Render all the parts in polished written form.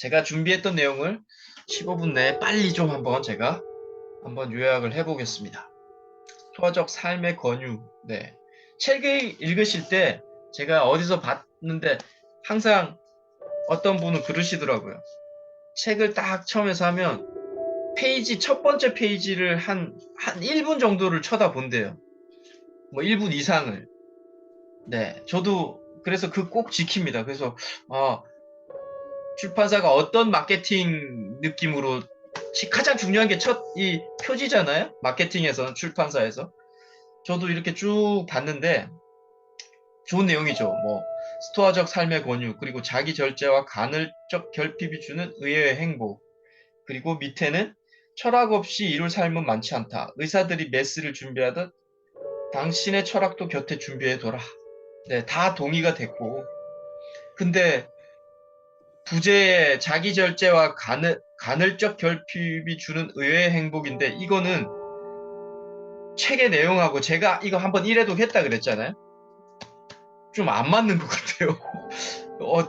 제가 준비했던 내용을 15분 내에 빨리 좀 제가 한번 요약을 해보겠습니다. 투어적 삶의 권유. 네. 책을 읽으실 때 제가 어디서 봤는데 항상 어떤 분은 그러시더라고요. 책을 딱 처음에서 하면 첫 번째 페이지를 한 1분 정도를 쳐다본대요. 뭐 1분 이상을. 네. 저도 그래서 꼭 지킵니다. 그래서, 출판사가 어떤 마케팅 느낌으로 가장 중요한 게 이 표지잖아요. 마케팅에서 출판사에서 저도 이렇게 쭉 봤는데 좋은 내용이죠. 뭐 스토아적 삶의 권유 그리고 자기 절제와 간헐적 결핍이 주는 의외의 행복 그리고 밑에는 철학 없이 이룰 삶은 많지 않다. 의사들이 메스를 준비하듯 당신의 철학도 곁에 준비해둬라. 네, 다 동의가 됐고 근데 부재의 자기 절제와 간헐적 결핍이 주는 의외의 행복인데 이거는 책의 내용하고 제가 이거 한번 1회독 했다 그랬잖아요. 좀 안 맞는 것 같아요.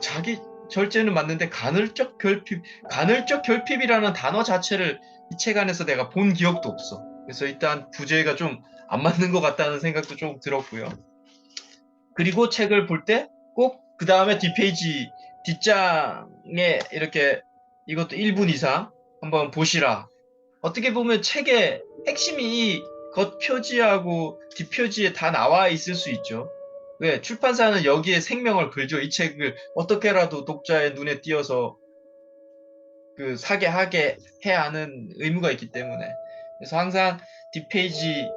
자기 절제는 맞는데 간헐적 결핍이라는 단어 자체를 이 책 안에서 내가 본 기억도 없어. 그래서 일단 부재가 좀 안 맞는 것 같다는 생각도 좀 들었고요. 그리고 책을 볼 때 꼭 그 다음에 뒷장에 이렇게 이것도 1분 이상 한번 보시라. 어떻게 보면 책의 핵심이 이 겉표지하고 뒷표지에 다 나와 있을 수 있죠. 왜? 출판사는 여기에 생명을 걸죠. 이 책을 어떻게라도 독자의 눈에 띄어서 사게 하게 해야 하는 의무가 있기 때문에. 그래서 항상 뒷페이지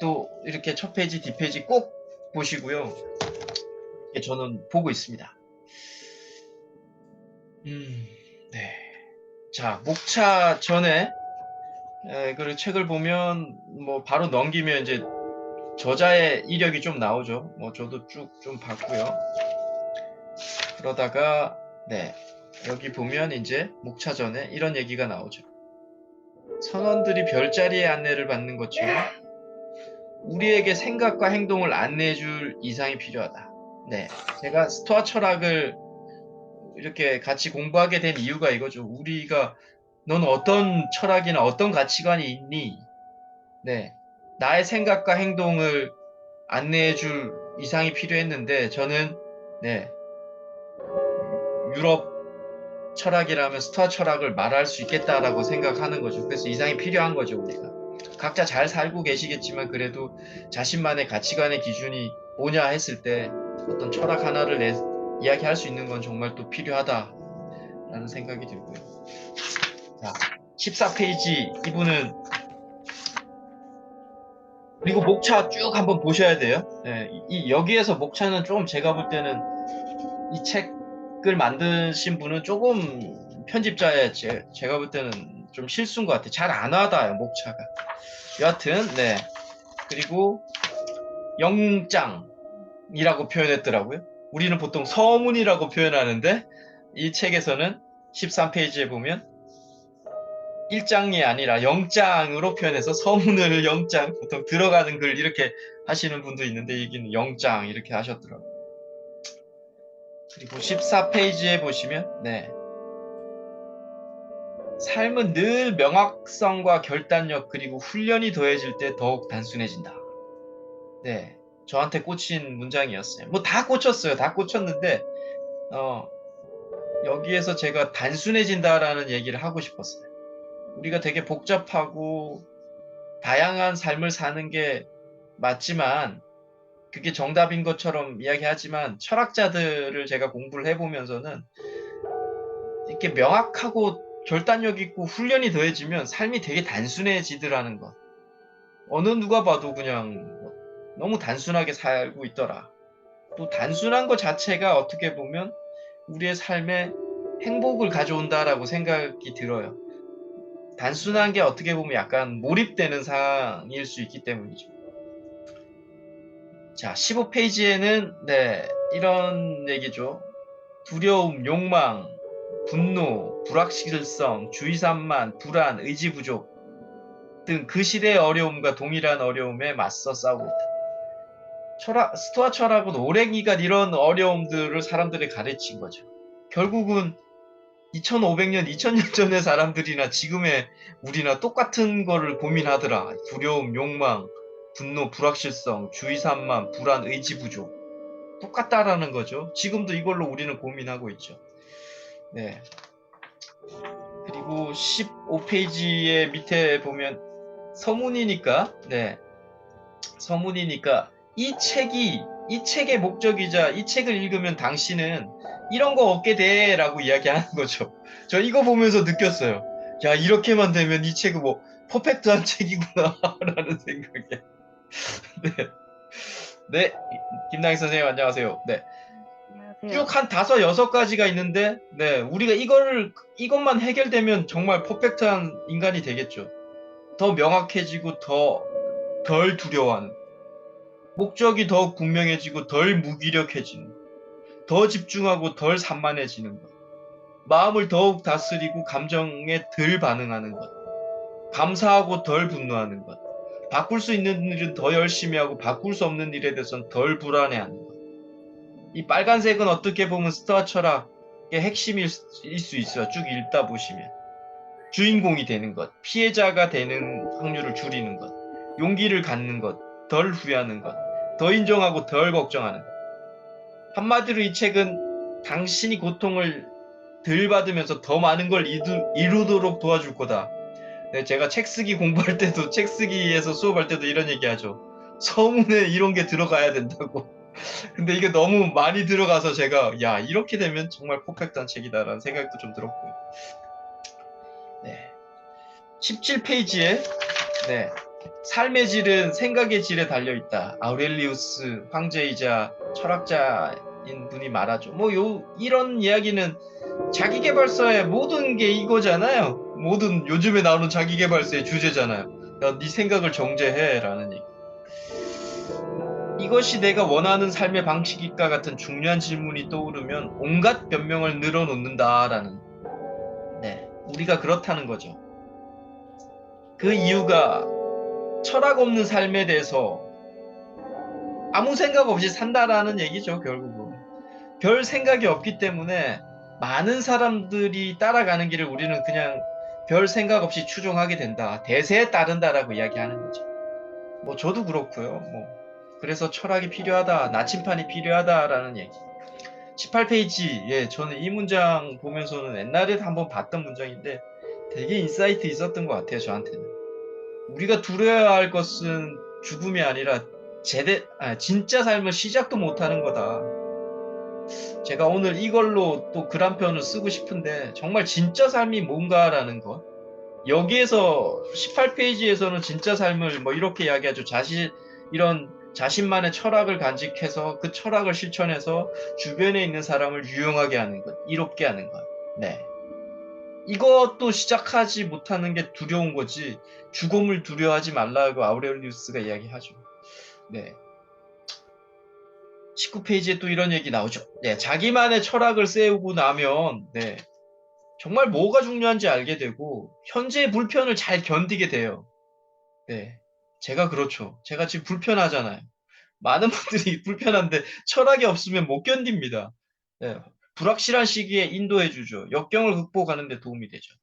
또 이렇게 첫 페이지, 뒷페이지 꼭 보시고요. 저는 보고 있습니다. 네. 자, 목차 전에 그 책을 보면 뭐 바로 넘기면 이제 저자의 이력이 좀 나오죠. 뭐 저도 쭉 좀 봤고요. 그러다가 네. 여기 보면 이제 목차 전에 이런 얘기가 나오죠. 선원들이 별자리의 안내를 받는 것처럼 우리에게 생각과 행동을 안내해줄 이상이 필요하다. 네. 제가 스토아 철학을 이렇게 같이 공부하게 된 이유가 이거죠. 넌 어떤 철학이나 어떤 가치관이 있니? 네. 나의 생각과 행동을 안내해줄 이상이 필요했는데, 저는, 네. 유럽 철학이라면 스토아 철학을 말할 수 있겠다라고 생각하는 거죠. 그래서 이상이 필요한 거죠, 우리가. 각자 잘 살고 계시겠지만, 그래도 자신만의 가치관의 기준이 뭐냐 했을 때, 어떤 철학 하나를 이야기할 수 있는 건 정말 또 필요하다라는 생각이 들고요. 자, 14페이지 이분은 그리고 목차 쭉 한번 보셔야 돼요. 네, 여기에서 목차는 좀 제가 볼 때는 이 책을 만드신 분은 조금 편집자의 제가 볼 때는 좀 실수인 것 같아요. 잘 안 와닿아요, 목차가. 여하튼, 네. 그리고 영장이라고 표현했더라고요. 우리는 보통 서문이라고 표현하는데 이 책에서는 13페이지에 보면 1장이 아니라 영장으로 표현해서 서문을 영장, 보통 들어가는 글 이렇게 하시는 분도 있는데 여기는 영장 이렇게 하셨더라고요. 그리고 14페이지에 보시면 네. 삶은 늘 명확성과 결단력 그리고 훈련이 더해질 때 더욱 단순해진다. 네. 저한테 꽂힌 문장이었어요. 뭐 다 꽂혔어요. 다 꽂혔는데 여기에서 제가 단순해진다라는 얘기를 하고 싶었어요. 우리가 되게 복잡하고 다양한 삶을 사는 게 맞지만 그게 정답인 것처럼 이야기하지만 철학자들을 제가 공부를 해보면서는 이렇게 명확하고 결단력 있고 훈련이 더해지면 삶이 되게 단순해지더라는 것. 어느 누가 봐도 그냥 너무 단순하게 살고 있더라. 또 단순한 것 자체가 어떻게 보면 우리의 삶에 행복을 가져온다라고 생각이 들어요. 단순한 게 어떻게 보면 약간 몰입되는 상황일 수 있기 때문이죠. 자, 15페이지에는 네, 이런 얘기죠. 두려움, 욕망, 분노, 불확실성, 주의산만, 불안, 의지 부족 등 그 시대의 어려움과 동일한 어려움에 맞서 싸우고 있다. 스토아 철학은 오랜 기간 이런 어려움들을 사람들이 가르친 거죠. 결국은 2500년, 2000년 전의 사람들이나 지금의 우리나 똑같은 거를 고민하더라. 두려움, 욕망, 분노, 불확실성, 주의 산만, 불안, 의지 부족. 똑같다라는 거죠. 지금도 이걸로 우리는 고민하고 있죠. 네. 그리고 15페이지의 밑에 보면 서문이니까, 네. 서문이니까 이 책의 목적이자 이 책을 읽으면 당신은 이런 거 얻게 돼 라고 이야기하는 거죠. 저 이거 보면서 느꼈어요. 야, 이렇게만 되면 이 책은 뭐 퍼펙트한 책이구나 라는 생각에. 네. 네. 김나희 선생님 안녕하세요. 네. 안녕하세요. 쭉 한 5, 6가지가 있는데, 네. 우리가 이것만 해결되면 정말 퍼펙트한 인간이 되겠죠. 더 명확해지고 덜 두려워하는. 목적이 더욱 분명해지고 덜 무기력해지는, 더 집중하고 덜 산만해지는 것, 마음을 더욱 다스리고 감정에 덜 반응하는 것, 감사하고 덜 분노하는 것, 바꿀 수 있는 일은 더 열심히 하고 바꿀 수 없는 일에 대해서는 덜 불안해하는 것. 이 빨간색은 어떻게 보면 스토아 철학의 핵심일 수 있어요. 쭉 읽다 보시면. 주인공이 되는 것, 피해자가 되는 확률을 줄이는 것, 용기를 갖는 것, 덜 후회하는 것, 더 인정하고 덜 걱정하는 것. 한마디로 이 책은 당신이 고통을 덜 받으면서 더 많은 걸 이루도록 도와줄 거다. 네, 제가 책 쓰기 공부할 때도, 책 쓰기에서 수업할 때도 이런 얘기 하죠. 서문에 이런 게 들어가야 된다고. 근데 이게 너무 많이 들어가서 제가, 야, 이렇게 되면 정말 퍼펙트한 책이다라는 생각도 좀 들었고요. 네. 17페이지에, 네. 삶의 질은 생각의 질에 달려있다. 아우렐리우스 황제이자 철학자인 분이 말하죠. 이런 이야기는 자기계발서의 모든 게 이거잖아요. 모든 요즘에 나오는 자기계발서의 주제잖아요. 야, 네 생각을 정제해 라는 얘기. 이것이 내가 원하는 삶의 방식일까 같은 중요한 질문이 떠오르면 온갖 변명을 늘어놓는다라는. 네, 우리가 그렇다는 거죠. 그 이유가 철학 없는 삶에 대해서 아무 생각 없이 산다라는 얘기죠, 결국은. 별 생각이 없기 때문에 많은 사람들이 따라가는 길을 우리는 그냥 별 생각 없이 추종하게 된다. 대세에 따른다라고 이야기하는 거죠. 저도 그렇고요. 그래서 철학이 필요하다, 나침판이 필요하다라는 얘기. 18페이지, 예, 저는 이 문장 보면서는 옛날에 한번 봤던 문장인데 되게 인사이트 있었던 것 같아요, 저한테는. 우리가 두려워야 할 것은 죽음이 아니라 진짜 삶을 시작도 못하는 거다. 제가 오늘 이걸로 또 글 한 편을 쓰고 싶은데 정말 진짜 삶이 뭔가라는 것. 여기에서 18페이지에서는 진짜 삶을 이렇게 이야기하죠. 이런 자신만의 철학을 간직해서 그 철학을 실천해서 주변에 있는 사람을 유용하게 하는 것, 이롭게 하는 것. 네. 이것도 시작하지 못하는 게 두려운 거지. 죽음을 두려워하지 말라고 아우렐리우스가 이야기하죠. 네. 19페이지에 또 이런 얘기 나오죠. 네, 자기만의 철학을 세우고 나면 네, 정말 뭐가 중요한지 알게 되고 현재의 불편을 잘 견디게 돼요. 네, 제가 그렇죠. 제가 지금 불편하잖아요. 많은 분들이 불편한데 철학이 없으면 못 견딥니다. 네, 불확실한 시기에 인도해주죠. 역경을 극복하는 데 도움이 되죠.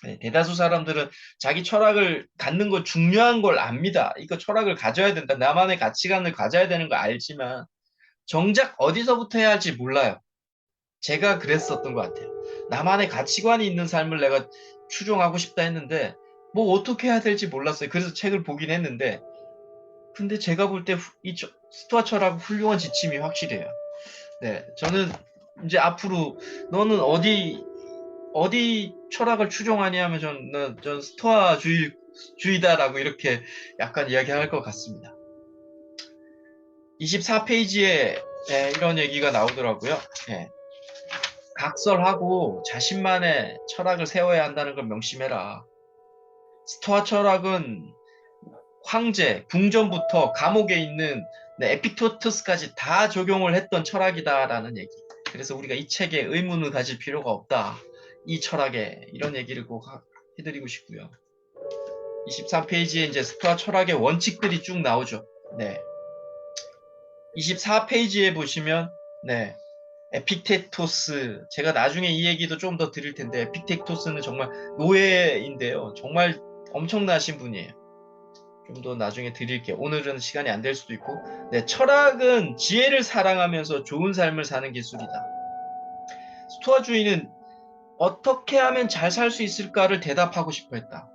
네, 대다수 사람들은 자기 철학을 갖는 거 중요한 걸 압니다. 이거 철학을 가져야 된다. 나만의 가치관을 가져야 되는 거 알지만 정작 어디서부터 해야 할지 몰라요. 제가 그랬었던 것 같아요. 나만의 가치관이 있는 삶을 내가 추종하고 싶다 했는데 어떻게 해야 될지 몰랐어요. 그래서 책을 보긴 했는데 근데 제가 볼 때 이 스토아 철학 훌륭한 지침이 확실해요. 네, 저는 이제 앞으로 너는 어디 철학을 추종하냐 하면 전 스토아 주의다라고 이렇게 약간 이야기할 것 같습니다. 24페이지에 이런 얘기가 나오더라고요. 네. 각설하고 자신만의 철학을 세워야 한다는 걸 명심해라. 스토아 철학은 황제, 궁전부터 감옥에 있는 에피토트스까지 다 적용을 했던 철학이다라는 얘기. 그래서 우리가 이 책에 의문을 가질 필요가 없다. 이 철학에 이런 얘기를 꼭 해드리고 싶고요. 23페이지에 이제 스토아 철학의 원칙들이 쭉 나오죠. 네. 24페이지에 보시면 네. 에픽테토스, 제가 나중에 이 얘기도 좀 더 드릴 텐데, 에픽테토스는 정말 노예인데요. 정말 엄청나신 분이에요. 좀 더 나중에 드릴게요. 오늘은 시간이 안 될 수도 있고. 네, 철학은 지혜를 사랑하면서 좋은 삶을 사는 기술이다. 스토아주의는 어떻게 하면 잘 살 수 있을까를 대답하고 싶어 했다.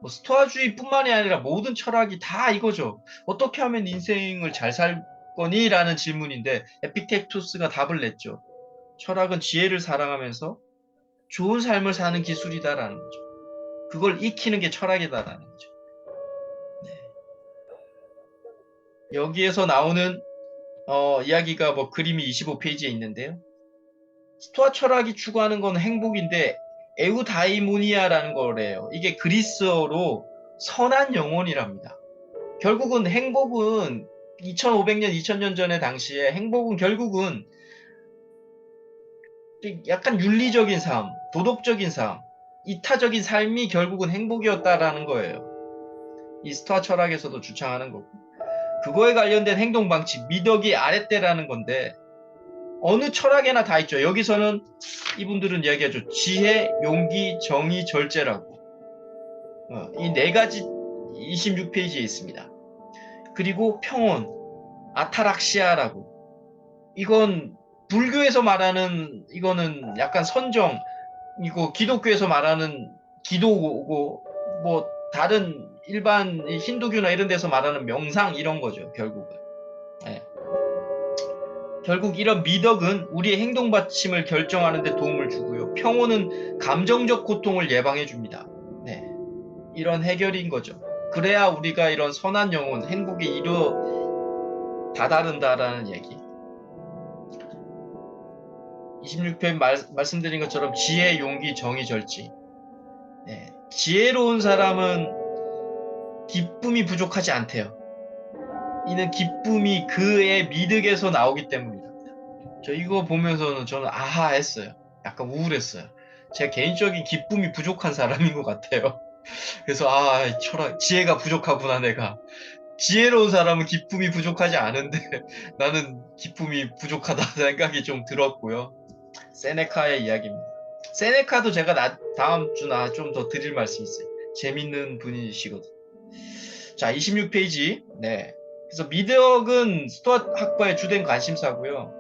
뭐 스토아주의뿐만이 아니라 모든 철학이 다 이거죠. 어떻게 하면 인생을 잘 살 거니? 라는 질문인데 에픽테토스가 답을 냈죠. 철학은 지혜를 사랑하면서 좋은 삶을 사는 기술이다라는 거죠. 그걸 익히는 게 철학이다라는 거죠. 네. 여기에서 나오는 이야기가 뭐 그림이 25페이지에 있는데요. 스토아 철학이 추구하는 건 행복인데 에우다이모니아라는 거래요. 이게 그리스어로 선한 영혼이랍니다. 결국은 행복은 2500년, 2000년 전의 당시에 행복은 결국은 약간 윤리적인 삶, 도덕적인 삶, 이타적인 삶이 결국은 행복이었다라는 거예요. 이 스토아 철학에서도 주창하는 거고. 그거에 관련된 행동 방식, 미덕이 아랫대라는 건데 어느 철학에나 다 있죠. 여기서는 이분들은 이야기하죠. 지혜, 용기, 정의, 절제라고. 이 네 가지 26페이지에 있습니다. 그리고 평온, 아타락시아라고. 이건 불교에서 말하는 이거는 약간 선정, 이거 기독교에서 말하는 기도고 뭐 다른 일반 힌두교나 이런 데서 말하는 명상 이런 거죠. 결국은. 네. 결국 이런 미덕은 우리의 행동 받침을 결정하는 데 도움을 주고요. 평온은 감정적 고통을 예방해 줍니다. 네. 이런 해결인 거죠. 그래야 우리가 이런 선한 영혼, 행복에 이르 다다른다라는 얘기. 26편 말씀드린 것처럼 지혜, 용기, 정의, 절지. 네. 지혜로운 사람은 기쁨이 부족하지 않대요. 이는 기쁨이 그의 미덕에서 나오기 때문이다. 저 이거 보면서는 저는 아하 했어요. 약간 우울했어요. 제 개인적인 기쁨이 부족한 사람인 것 같아요. 그래서 철학 지혜가 부족하구나 내가. 지혜로운 사람은 기쁨이 부족하지 않은데 나는 기쁨이 부족하다 생각이 좀 들었고요. 세네카의 이야기입니다. 세네카도 제가 다음 주나 좀 더 드릴 말씀이 있어요. 재밌는 분이시거든. 자, 26페이지. 네. 그래서 미덕은 스토아 학파의 주된 관심사고요.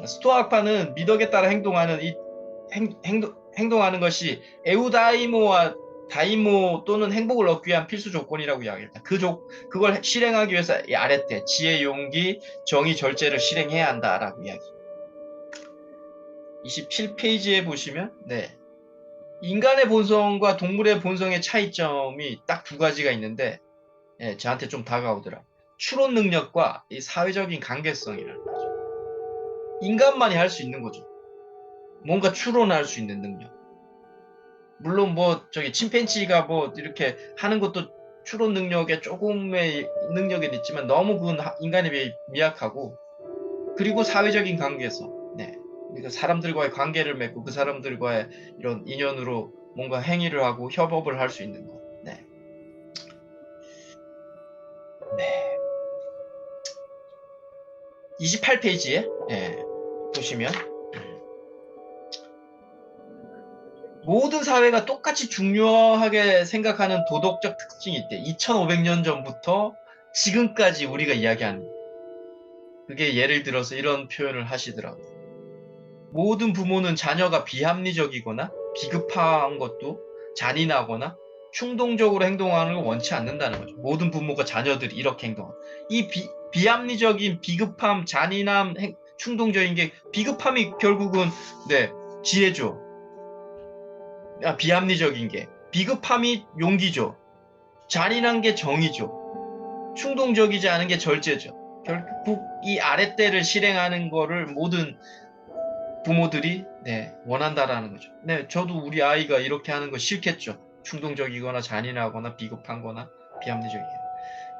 스토아 학파는 미덕에 따라 행동하는 행동하는 것이 에우다이모와 다이모 또는 행복을 얻기 위한 필수 조건이라고 이야기합니다. 그걸 실행하기 위해서 이 아랫대 지혜, 용기, 정의, 절제를 실행해야 한다라고 이야기. 27페이지에 보시면 네. 인간의 본성과 동물의 본성의 차이점이 딱 두 가지가 있는데 저한테 좀 다가오더라. 추론 능력과 이 사회적인 관계성이라는 거죠. 인간만이 할 수 있는 거죠. 뭔가 추론할 수 있는 능력. 물론 침팬지가 이렇게 하는 것도 추론 능력에 조금의 능력이 있지만 너무 그건 인간에 비해 미약하고, 그리고 사회적인 관계성. 네. 그러니까 사람들과의 관계를 맺고 그 사람들과의 이런 인연으로 뭔가 행위를 하고 협업을 할 수 있는 것. 네. 네. 28페이지에 보시면 모든 사회가 똑같이 중요하게 생각하는 도덕적 특징이 있대. 2500년 전부터 지금까지 우리가 이야기하는. 그게 예를 들어서 이런 표현을 하시더라고요. 모든 부모는 자녀가 비합리적이거나 비급한 것도 잔인하거나 충동적으로 행동하는 걸 원치 않는다는 거죠. 모든 부모가 자녀들이 이렇게 행동하고. 이 비합리적인 비급함, 잔인함, 충동적인 게, 비급함이 결국은 지혜죠. 비합리적인 게. 비급함이 용기죠. 잔인한 게 정의죠. 충동적이지 않은 게 절제죠. 결국 이 아랫대를 실행하는 거를 모든 부모들이 원한다라는 거죠. 저도 우리 아이가 이렇게 하는 거 싫겠죠. 충동적이거나 잔인하거나 비겁한 거나 비합리적이거나.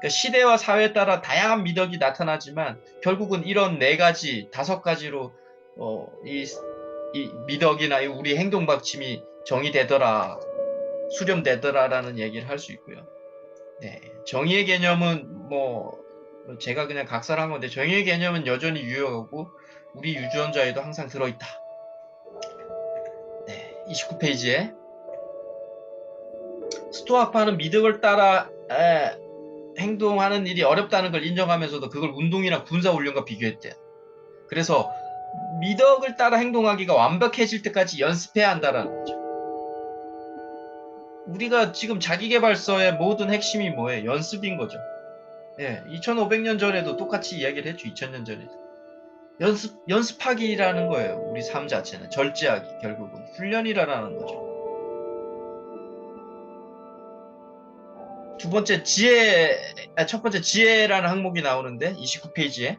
그러니까 시대와 사회에 따라 다양한 미덕이 나타나지만 결국은 이런 4가지, 5가지로 이 미덕이나 우리 행동 방침이 정의되더라, 수렴되더라라는 얘기를 할 수 있고요. 정의의 개념은 제가 그냥 각설한 건데, 정의의 개념은 여전히 유효하고 우리 유전자에도 항상 들어있다. 네, 29페이지에 스토아파는 미덕을 따라 행동하는 일이 어렵다는 걸 인정하면서도 그걸 운동이나 군사 훈련과 비교했대요. 그래서 미덕을 따라 행동하기가 완벽해질 때까지 연습해야 한다는 거죠. 우리가 지금 자기계발서의 모든 핵심이 뭐예요? 연습인 거죠. 예, 2500년 전에도 똑같이 이야기를 했죠. 2000년 전에도. 연습하기라는 거예요. 우리 삶 자체는. 절제하기, 결국은. 훈련이라는 거죠. 첫 번째 지혜라는 항목이 나오는데, 29페이지에.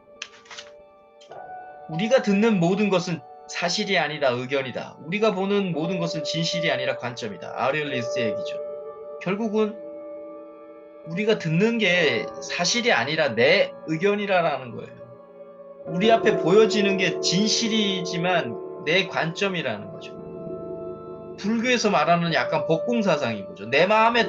우리가 듣는 모든 것은 사실이 아니다, 의견이다. 우리가 보는 모든 것은 진실이 아니라 관점이다. 아우렐리우스의 얘기죠. 결국은 우리가 듣는 게 사실이 아니라 내 의견이라는 거예요. 우리 앞에 보여지는 게 진실이지만 내 관점이라는 거죠. 불교에서 말하는 약간 법공사상인 거죠. 내 마음에만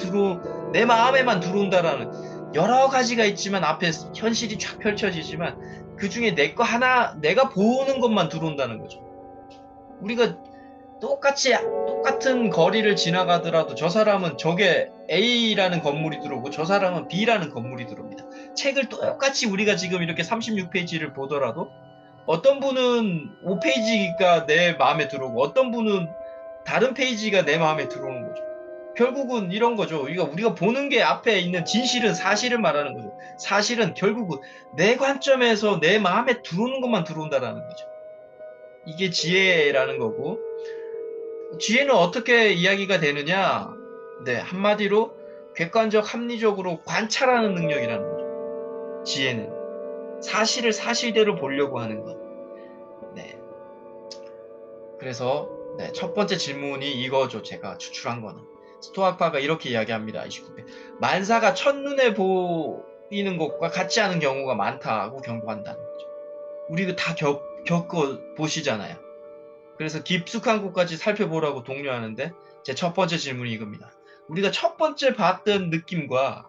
들어온다라는 여러 가지가 있지만 앞에 현실이 쫙 펼쳐지지만 그 중에 내 거 하나, 내가 보는 것만 들어온다는 거죠. 우리가 똑같은 거리를 지나가더라도 저 사람은 저게 A라는 건물이 들어오고 저 사람은 B라는 건물이 들어옵니다. 책을 똑같이 우리가 지금 이렇게 36페이지를 보더라도 어떤 분은 5페이지가 내 마음에 들어오고 어떤 분은 다른 페이지가 내 마음에 들어오는 거죠. 결국은 이런 거죠. 우리가 보는 게 앞에 있는 진실은 사실을 말하는 거죠. 사실은 결국은 내 관점에서 내 마음에 들어오는 것만 들어온다라는 거죠. 이게 지혜라는 거고, 지혜는 어떻게 이야기가 되느냐? 네, 한마디로 객관적 합리적으로 관찰하는 능력이라는 거죠. 지혜는 사실을 사실대로 보려고 하는 것. 네. 그래서 네, 첫 번째 질문이 이거죠. 제가 추출한 거는. 스토아파가 이렇게 이야기합니다. 29회. 만사가 첫눈에 보이는 것과 같지 않은 경우가 많다고 경고한다는 거죠. 우리가 다 겪어 보시잖아요. 그래서 깊숙한 곳까지 살펴보라고 독려하는데 제 첫 번째 질문이 이겁니다. 우리가 첫 번째 봤던 느낌과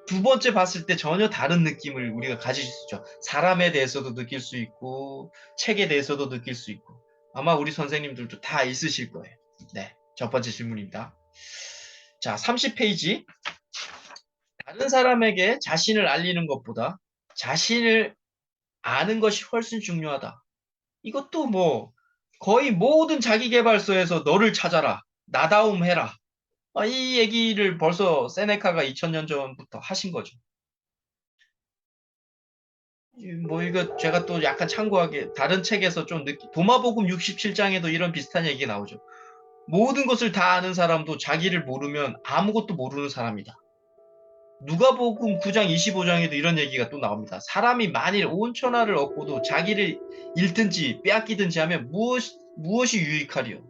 두 번째 봤을 때 전혀 다른 느낌을 우리가 가질 수 있죠. 사람에 대해서도 느낄 수 있고 책에 대해서도 느낄 수 있고 아마 우리 선생님들도 다 있으실 거예요. 네, 첫 번째 질문입니다. 자, 30페이지. 다른 사람에게 자신을 알리는 것보다 자신을 아는 것이 훨씬 중요하다. 이것도 뭐 거의 모든 자기계발서에서 너를 찾아라. 나다움 해라. 이 얘기를 벌써 세네카가 2000년 전부터 하신 거죠. 뭐 이거 제가 또 약간 참고하게 다른 책에서 좀 도마복음 67장에도 이런 비슷한 얘기 나오죠. 모든 것을 다 아는 사람도 자기를 모르면 아무것도 모르는 사람이다. 누가복음 9장 25장에도 이런 얘기가 또 나옵니다. 사람이 만일 온 천하를 얻고도 자기를 잃든지 빼앗기든지 하면 무엇이 유익하리요?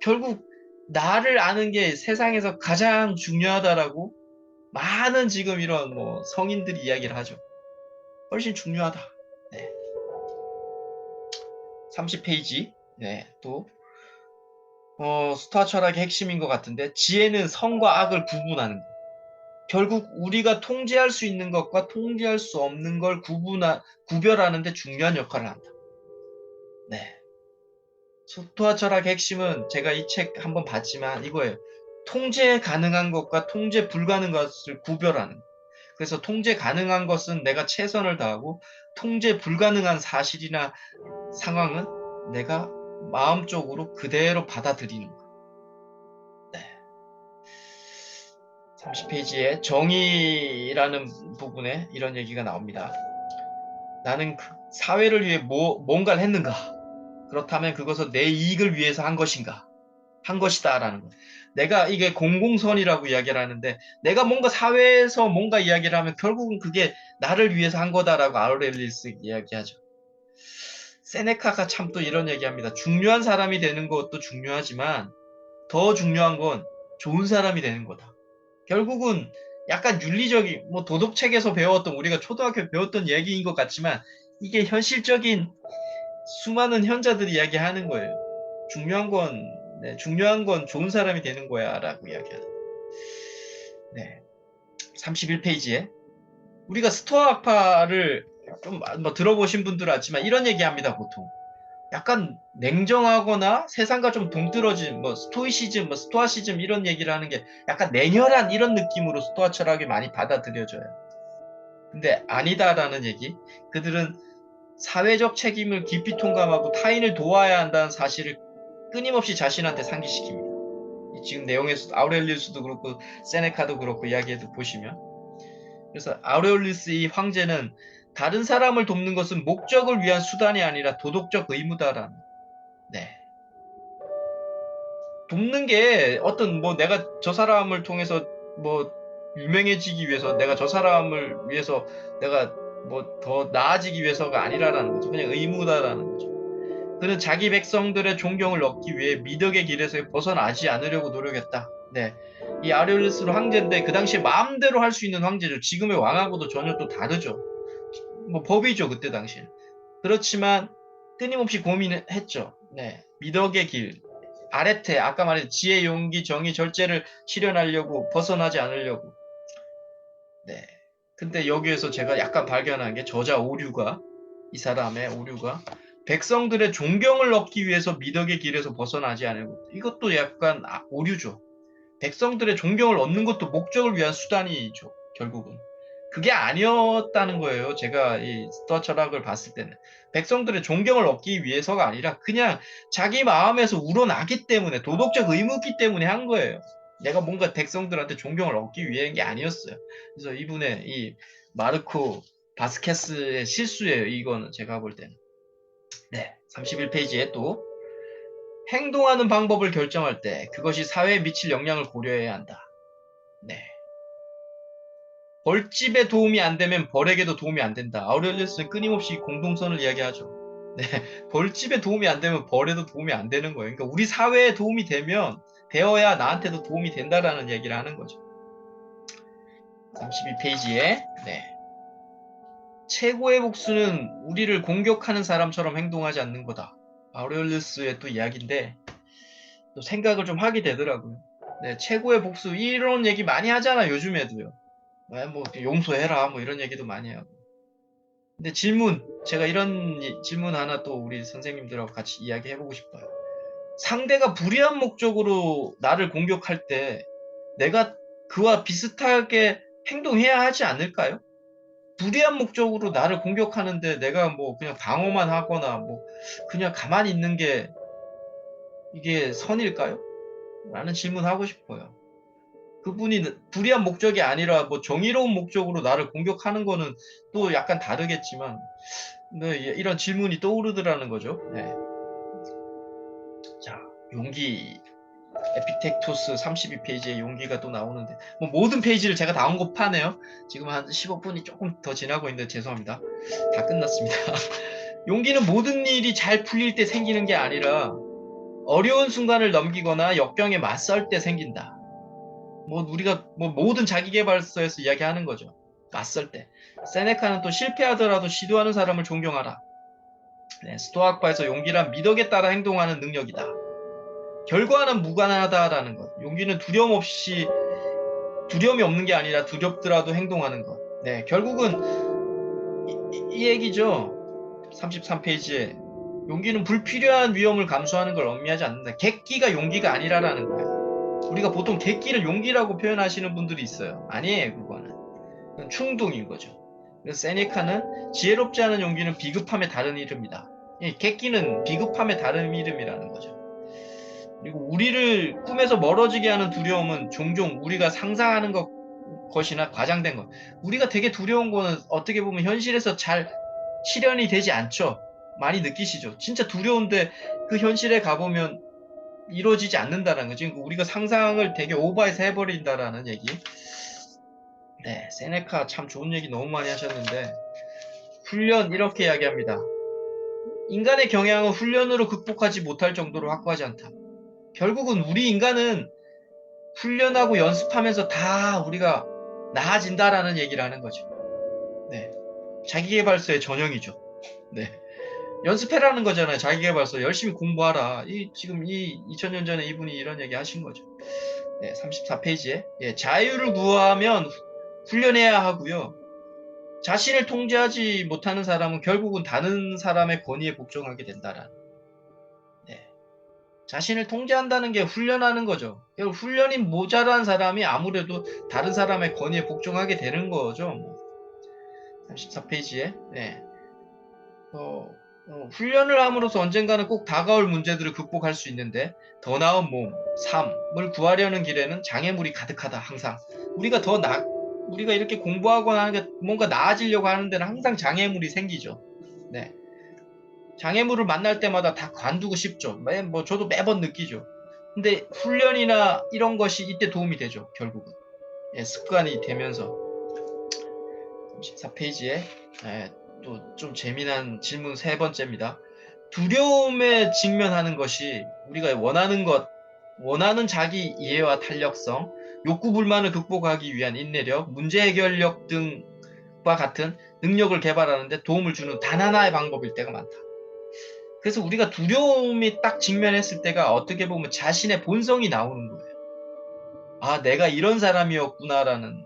결국 나를 아는 게 세상에서 가장 중요하다라고 많은 지금 이런 뭐 성인들이 이야기를 하죠. 훨씬 중요하다. 네. 30페이지. 네, 또 스토아 철학의 핵심인 것 같은데 지혜는 선과 악을 구분하는 것. 결국 우리가 통제할 수 있는 것과 통제할 수 없는 걸 구별하는 데 중요한 역할을 한다. 네. 스토아 철학의 핵심은 제가 이 책 한번 봤지만 이거예요. 통제 가능한 것과 통제 불가능한 것을 구별하는 것. 그래서 통제 가능한 것은 내가 최선을 다하고 통제 불가능한 사실이나 상황은 내가 마음적으로 그대로 받아들이는 것. 네. 30페이지에 정의라는 부분에 이런 얘기가 나옵니다. 나는 사회를 위해 뭔가를 했는가? 그렇다면 그것은 내 이익을 위해서 한 것인가? 한 것이다라는 거. 내가 이게 공공선이라고 이야기를 하는데 내가 뭔가 사회에서 뭔가 이야기를 하면 결국은 그게 나를 위해서 한 거다라고 아우렐리우스 이야기하죠. 세네카가 참 또 이런 얘기합니다. 중요한 사람이 되는 것도 중요하지만 더 중요한 건 좋은 사람이 되는 거다. 결국은 약간 윤리적인 뭐 도덕책에서 배웠던 우리가 초등학교 배웠던 얘기인 것 같지만 이게 현실적인 수많은 현자들이 이야기하는 거예요. 중요한 건 좋은 사람이 되는 거야 라고 이야기하는. 네. 31페이지에 우리가 스토아 학파를 좀 뭐 들어보신 분들은 알지만 이런 얘기합니다 보통. 약간 냉정하거나 세상과 좀 동떨어진 뭐 스토이시즘, 뭐 스토아시즘 이런 얘기를 하는 게 약간 냉혈한 이런 느낌으로 스토아 철학이 많이 받아들여져요. 근데 아니다라는 얘기. 그들은 사회적 책임을 깊이 통감하고 타인을 도와야 한다는 사실을 끊임없이 자신한테 상기시킵니다. 지금 내용에서 아우렐리우스도 그렇고 세네카도 그렇고 이야기해도 보시면 그래서 아우렐리우스 이 황제는 다른 사람을 돕는 것은 목적을 위한 수단이 아니라 도덕적 의무다라는 네. 돕는 게 어떤 뭐 내가 저 사람을 통해서 뭐 유명해지기 위해서 내가 저 사람을 위해서 내가 뭐 더 나아지기 위해서가 아니라라는 거죠. 그냥 의무다라는 거죠. 그는 자기 백성들의 존경을 얻기 위해 미덕의 길에서 벗어나지 않으려고 노력했다. 네. 이 아레올레스는 황제인데 그 당시에 마음대로 할 수 있는 황제죠. 지금의 왕하고도 전혀 또 다르죠. 뭐 법이죠, 그때 당시에. 그렇지만 끊임없이 고민했죠. 네. 미덕의 길. 아레테, 아까 말했 지혜, 용기, 정의, 절제를 실현하려고 벗어나지 않으려고. 네. 근데 여기에서 제가 약간 발견한 게 저자 오류가 이 사람의 오류가 백성들의 존경을 얻기 위해서 미덕의 길에서 벗어나지 않으려고. 이것도 약간 오류죠. 백성들의 존경을 얻는 것도 목적을 위한 수단이죠. 결국은. 그게 아니었다는 거예요. 제가 이 스토아 철학을 봤을 때는. 백성들의 존경을 얻기 위해서가 아니라 그냥 자기 마음에서 우러나기 때문에 도덕적 의무기 때문에 한 거예요. 내가 뭔가 백성들한테 존경을 얻기 위한 게 아니었어요. 그래서 이분의 이 마르코 바스케스의 실수예요. 이거는 제가 볼 때는. 네. 31페이지에 또 행동하는 방법을 결정할 때 그것이 사회에 미칠 영향을 고려해야 한다. 네. 벌집에 도움이 안 되면 벌에게도 도움이 안 된다. 아우렐리우스는 끊임없이 공동선을 이야기하죠. 네, 벌집에 도움이 안 되면 벌에도 도움이 안 되는 거예요. 그러니까 우리 사회에 도움이 되어야 나한테도 도움이 된다라는 얘기를 하는 거죠. 32페이지에 최고의 복수는 우리를 공격하는 사람처럼 행동하지 않는 거다. 아우렐리우스의 또 이야기인데 또 생각을 좀 하게 되더라고요. 네, 최고의 복수 이런 얘기 많이 하잖아 요즘에도요. 뭐 용서해라 뭐 이런 얘기도 많이 하고. 근데 제가 이런 질문 하나 또 우리 선생님들하고 같이 이야기해보고 싶어요. 상대가 불의한 목적으로 나를 공격할 때 내가 그와 비슷하게 행동해야 하지 않을까요? 불의한 목적으로 나를 공격하는데 내가 뭐 그냥 방어만 하거나 뭐 그냥 가만히 있는 게 이게 선일까요? 라는 질문하고 싶어요. 그분이 불의한 목적이 아니라 뭐 정의로운 목적으로 나를 공격하는 거는 또 약간 다르겠지만 네, 이런 질문이 떠오르더라는 거죠. 네. 자, 용기 에피텍토스 32페이지에 용기가 또 나오는데 뭐 모든 페이지를 제가 다 언급하네요. 지금 한 15분이 조금 더 지나고 있는데 죄송합니다. 다 끝났습니다. 용기는 모든 일이 잘 풀릴 때 생기는 게 아니라 어려운 순간을 넘기거나 역경에 맞설 때 생긴다. 뭐 우리가 뭐 모든 자기계발서에서 이야기하는 거죠. 맞설 때. 세네카는 또 실패하더라도 시도하는 사람을 존경하라. 네, 스토아학파에서 용기란 미덕에 따라 행동하는 능력이다. 결과는 무관하다라는 것. 용기는 두려움이 없는 게 아니라 두렵더라도 행동하는 것. 네, 결국은 이 얘기죠. 33페이지에 용기는 불필요한 위험을 감수하는 걸 의미하지 않는다. 객기가 용기가 아니라라는 거예요. 우리가 보통 객기를 용기라고 표현하시는 분들이 있어요. 아니에요, 그거는. 그건 충동인 거죠. 그래서 세네카는 지혜롭지 않은 용기는 비급함의 다른 이름이다. 객기는 비급함의 다른 이름이라는 거죠. 그리고 우리를 꿈에서 멀어지게 하는 두려움은 종종 우리가 상상하는 것이나 과장된 것. 우리가 되게 두려운 거는 어떻게 보면 현실에서 잘 실현이 되지 않죠. 많이 느끼시죠. 진짜 두려운데 그 현실에 가보면 이루어지지 않는다는 거죠. 우리가 상상을 되게 오버해서 해버린다라는 얘기. 네, 세네카 참 좋은 얘기 너무 많이 하셨는데 훈련 이렇게 이야기합니다. 인간의 경향은 훈련으로 극복하지 못할 정도로 확고하지 않다. 결국은 우리 인간은 훈련하고 연습하면서 다 우리가 나아진다라는 얘기를 하는 거죠. 네, 자기계발서의 전형이죠. 네. 연습해라는 거잖아요. 자기계발서 열심히 공부하라. 지금 2000년 전에 이분이 이런 얘기 하신 거죠. 네, 34페이지에 자유를 구하면 훈련해야 하고요. 자신을 통제하지 못하는 사람은 결국은 다른 사람의 권위에 복종하게 된다라는. 네. 자신을 통제한다는 게 훈련하는 거죠. 결국 훈련이 모자란 사람이 아무래도 다른 사람의 권위에 복종하게 되는 거죠. 뭐. 34페이지에. 네. 훈련을 함으로써 언젠가는 꼭 다가올 문제들을 극복할 수 있는데 더 나은 몸, 삶을 구하려는 길에는 장애물이 가득하다. 항상 우리가 이렇게 공부하거나 하는 게 뭔가 나아지려고 하는 데는 항상 장애물이 생기죠. 네. 장애물을 만날 때마다 다 관두고 싶죠. 뭐 저도 매번 느끼죠. 근데 훈련이나 이런 것이 이때 도움이 되죠. 결국은. 예, 습관이 되면서. 34페이지에 또 좀 재미난 질문 세 번째입니다. 두려움에 직면하는 것이 우리가 원하는 자기 이해와 탄력성, 욕구 불만을 극복하기 위한 인내력, 문제 해결력 등과 같은 능력을 개발하는데 도움을 주는 단 하나의 방법일 때가 많다. 그래서 우리가 두려움이 딱 직면했을 때가 어떻게 보면 자신의 본성이 나오는 거예요. 아, 내가 이런 사람이었구나라는.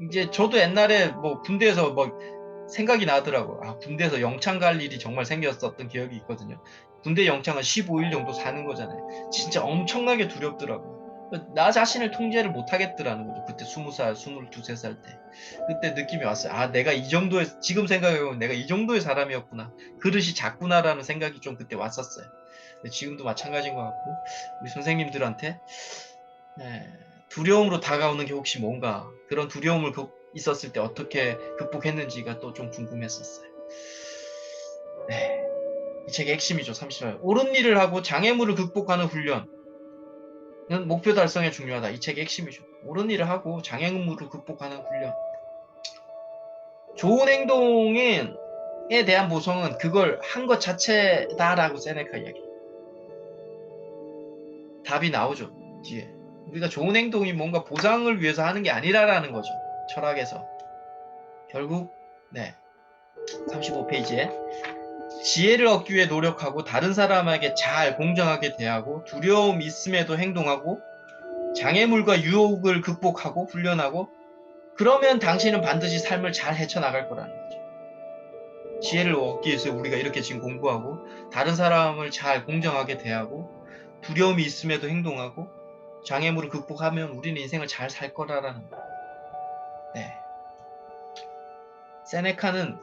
이제 저도 옛날에 뭐 군대에서 뭐 생각이 나더라고. 아, 군대에서 영창 갈 일이 정말 생겼었던 기억이 있거든요. 군대 영창은 15일 정도 사는 거잖아요. 진짜 엄청나게 두렵더라고. 나 자신을 통제를 못 하겠더라는 거죠. 그때 20살, 22, 3살 때. 그때 느낌이 왔어요. 아, 내가 이 정도의, 지금 생각해보면 내가 이 정도의 사람이었구나. 그릇이 작구나라는 생각이 좀 그때 왔었어요. 지금도 마찬가지인 것 같고, 우리 선생님들한테, 네, 두려움으로 다가오는 게 혹시 뭔가, 그런 두려움을 있었을 때 어떻게 극복했는지가 또 좀 궁금했었어요. 네. 이 책의 핵심이죠. 30절. 옳은 일을 하고 장애물을 극복하는 훈련은 목표 달성에 중요하다. 이 책의 핵심이죠. 옳은 일을 하고 장애물을 극복하는 훈련. 좋은 행동에 대한 보상은 그걸 한 것 자체다라고 세네카 이야기. 답이 나오죠. 뒤에. 우리가 좋은 행동이 뭔가 보상을 위해서 하는 게 아니라라는 거죠. 철학에서. 결국 35페이지에 지혜를 얻기 위해 노력하고 다른 사람에게 잘 공정하게 대하고 두려움이 있음에도 행동하고 장애물과 유혹을 극복하고 훈련하고 그러면 당신은 반드시 삶을 잘 헤쳐나갈 거라는 거죠. 지혜를 얻기 위해서 우리가 이렇게 지금 공부하고 다른 사람을 잘 공정하게 대하고 두려움이 있음에도 행동하고 장애물을 극복하면 우리는 인생을 잘 살 거라는 거예요. 네. 세네카는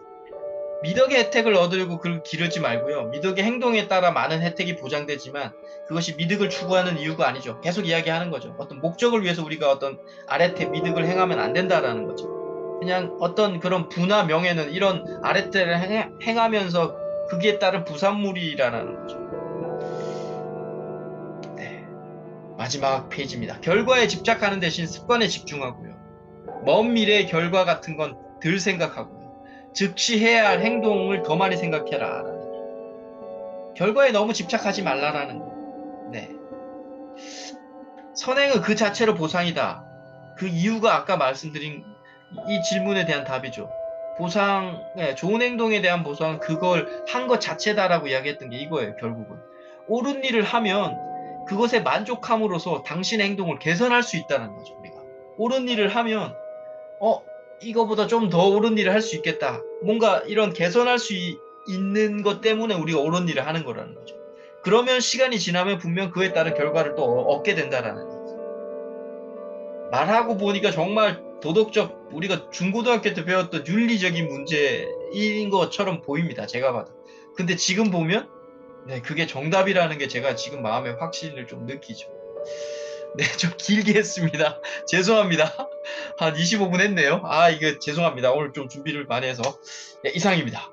미덕의 혜택을 얻으려고 그걸 기르지 말고요. 미덕의 행동에 따라 많은 혜택이 보장되지만 그것이 미덕을 추구하는 이유가 아니죠. 계속 이야기하는 거죠. 어떤 목적을 위해서 우리가 어떤 아래태 미덕을 행하면 안 된다라는 거죠. 그냥 어떤 그런 부나 명예는 이런 아래태를 행하면서 거기에 따른 부산물이라는 거죠. 네. 마지막 페이지입니다. 결과에 집착하는 대신 습관에 집중하고요. 먼 미래의 결과 같은 건 덜 생각하고요. 즉시 해야 할 행동을 더 많이 생각해라. 결과에 너무 집착하지 말라라는 거. 네. 선행은 그 자체로 보상이다. 그 이유가 아까 말씀드린 이 질문에 대한 답이죠. 보상, 좋은 행동에 대한 보상은 그걸 한 것 자체다라고 이야기했던 게 이거예요. 결국은. 옳은 일을 하면 그것에 만족함으로써 당신의 행동을 개선할 수 있다는 거죠. 우리가. 옳은 일을 하면 이거보다 좀 더 옳은 일을 할 수 있겠다. 뭔가 이런 개선할 수 있는 것 때문에 우리가 옳은 일을 하는 거라는 거죠. 그러면 시간이 지나면 분명 그에 따른 결과를 또 얻게 된다라는 거죠. 말하고 보니까 정말 도덕적, 우리가 중고등학교 때 배웠던 윤리적인 문제인 것처럼 보입니다. 제가 봐도. 근데 지금 보면 그게 정답이라는 게 제가 지금 마음에 확신을 좀 느끼죠. 네, 좀 길게 했습니다. 죄송합니다. 한 25분 했네요. 이거 죄송합니다. 오늘 좀 준비를 많이 해서. 이상입니다.